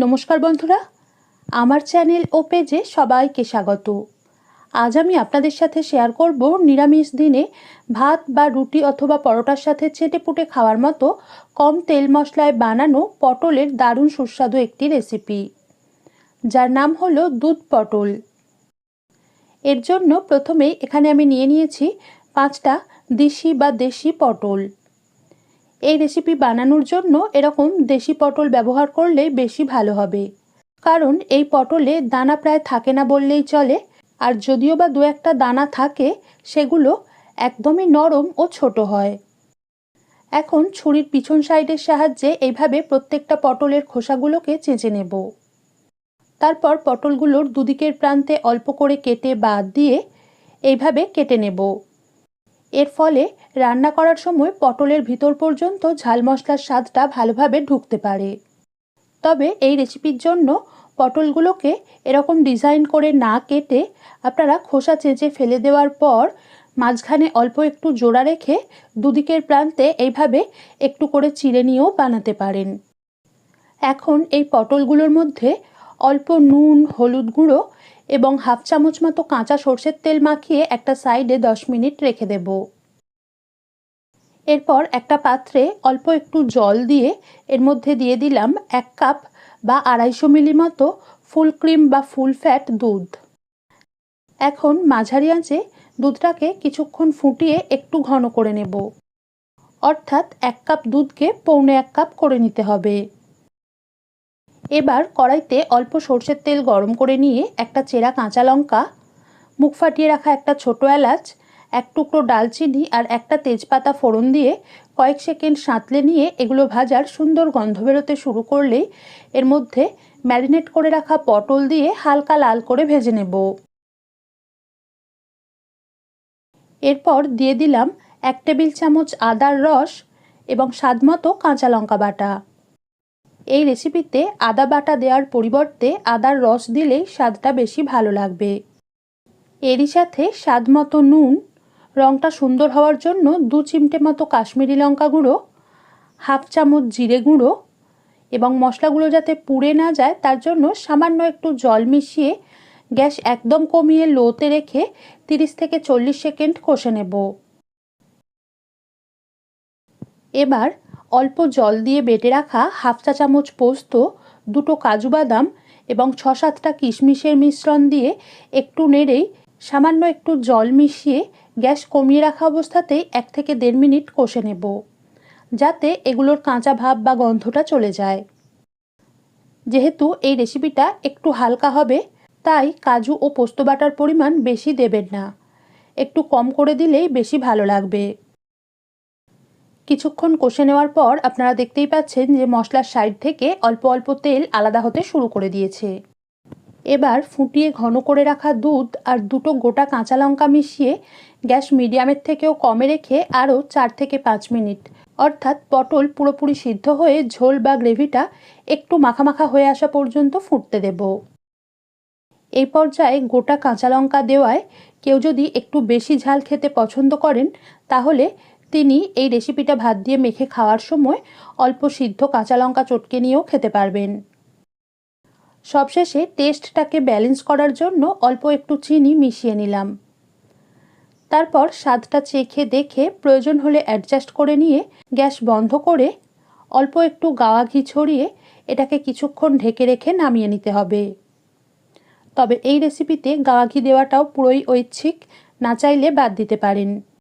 নমস্কার বন্ধুরা, আমার চ্যানেল ও পেজে সবাইকে স্বাগত। আজ আমি আপনাদের সাথে শেয়ার করব নিরামিষ দিনে ভাত বা রুটি অথবা পরোটার সাথে চেটেপুটে খাওয়ার মতো কম তেল মশলায় বানানো পটলের দারুণ সুস্বাদু একটি রেসিপি, যার নাম হলো দুধ পটল। এর জন্য প্রথমেই এখানে আমি নিয়ে নিয়েছি 5টা দেশি পটল। এই রেসিপি বানানোর জন্য এরকম দেশি পটল ব্যবহার করলেই বেশি ভালো হবে, কারণ এই পটলে দানা প্রায় থাকে না বললেই চলে। আর যদিও বা 2-1টা দানা থাকে, সেগুলো একদমই নরম ও ছোট হয়। এখন ছুরির পিছন সাইডের সাহায্যে এইভাবে প্রত্যেকটা পটলের খোসাগুলোকে চেঁচে নেব। তারপর পটলগুলোর দুদিকের প্রান্তে অল্প করে কেটে বাদ দিয়ে এইভাবে কেটে নেব। এর ফলে রান্না করার সময় পটলের ভিতর পর্যন্ত ঝাল মশলার স্বাদটা ভালোভাবে ঢুকতে পারে। তবে এই রেসিপির জন্য পটলগুলোকে এরকম ডিজাইন করে না কেটে আপনারা খোসা চেঁচে ফেলে দেওয়ার পর মাঝখানে অল্প একটু জোড়া রেখে দুদিকের প্রান্তে এইভাবে একটু করে চিড়ে নিয়েও বানাতে পারেন। এখন এই পটলগুলোর মধ্যে অল্প নুন, হলুদ গুঁড়ো এবং 1/2 চামচ মতো কাঁচা সর্ষের তেল মাখিয়ে একটা সাইডে 10 মিনিট রেখে দেব। এরপর একটা পাত্রে অল্প একটু জল দিয়ে এর মধ্যে দিয়ে দিলাম 1 কাপ বা 250 মিলি মতো ফুল ক্রিম বা ফুল ফ্যাট দুধ। এখন মাঝারি আঁচে দুধটাকে কিছুক্ষণ ফুটিয়ে একটু ঘন করে নেব, অর্থাৎ 1 কাপ দুধকে 1.25 কাপ করে নিতে হবে। এবার কড়াইতে অল্প সর্ষের তেল গরম করে নিয়ে একটা চেরা কাঁচা লঙ্কা, মুখ ফাটিয়ে রাখা একটা ছোট এলাচ, 1 টুকরো ডালচিনি আর একটা তেজপাতা ফোড়ন দিয়ে কয়েক সেকেন্ড সাঁতলে নিয়ে এগুলো ভাজার সুন্দর গন্ধ বেরোতে শুরু করলেই এর মধ্যে ম্যারিনেট করে রাখা পটল দিয়ে হালকা লাল করে ভেজে নেব। এরপর দিয়ে দিলাম 1 টেবিল চামচ আদার রস এবং স্বাদমতো কাঁচা লঙ্কা বাটা। এই রেসিপিতে আদা বাটা দেওয়ার পরিবর্তে আদার রস দিলেই স্বাদটা বেশি ভালো লাগবে। এরই সাথে স্বাদমতো নুন, রঙটা সুন্দর হওয়ার জন্য 2 চিমটে মতো কাশ্মীরি লঙ্কা গুঁড়ো, 1/2 চামচ জিরে গুঁড়ো এবং মশলাগুলো যাতে পুড়ে না যায় তার জন্য সামান্য একটু জল মিশিয়ে গ্যাস একদম কমিয়ে লোতে রেখে 30 থেকে 40 সেকেন্ড কষে নেব। এবার অল্প জল দিয়ে বেটে রাখা 1/2 চা চামচ পোস্ত, 2টো কাজু বাদাম এবং 6-7টা কিশমিশের মিশ্রণ দিয়ে একটু নেড়েই সামান্য একটু জল মিশিয়ে গ্যাস কমিয়ে রাখা অবস্থাতেই 1 থেকে 1.5 মিনিট কষে নেব, যাতে এগুলোর কাঁচা ভাব বা গন্ধটা চলে যায়। যেহেতু এই রেসিপিটা একটু হালকা হবে, তাই কাজু ও পোস্ত বাটার পরিমাণ বেশি দেবেন না, একটু কম করে দিলেই বেশি ভালো লাগবে। কিছুক্ষণ কষে নেওয়ার পর আপনারা দেখতেই পাচ্ছেন যে মশলার সাইড থেকে অল্প অল্প তেল আলাদা হতে শুরু করে দিয়েছে। এবার ফুটিয়ে ঘন করে রাখা দুধ আর 2টো গোটা কাঁচা লঙ্কা মিশিয়ে গ্যাস মিডিয়ামের থেকেও কমে রেখে আরও 4 থেকে 5 মিনিট, অর্থাৎ পটল পুরোপুরি সিদ্ধ হয়ে ঝোল বা গ্রেভিটা একটু মাখা হয়ে আসা পর্যন্ত ফুটতে দেব। এই পর্যায়ে গোটা কাঁচা লঙ্কা দেওয়ায় কেউ যদি একটু বেশি ঝাল খেতে পছন্দ করেন, তাহলে তিনি এই রেসিপিটা ভাত দিয়ে মেখে খাওয়ার সময় অল্প সিদ্ধ কাঁচা লঙ্কা চটকে নিয়েও খেতে পারবেন। সবশেষে টেস্টটাকে ব্যালেন্স করার জন্য অল্প একটু চিনি মিশিয়ে নিলাম। তারপর স্বাদটা চেখে দেখে প্রয়োজন হলে অ্যাডজাস্ট করে নিয়ে গ্যাস বন্ধ করে অল্প একটু গাওয়া ঘি ছড়িয়ে এটাকে কিছুক্ষণ ঢেকে রেখে নামিয়ে নিতে হবে। তবে এই রেসিপিতে গাওয়া ঘি দেওয়াটাও পুরোই ঐচ্ছিক, না চাইলে বাদ দিতে পারেন।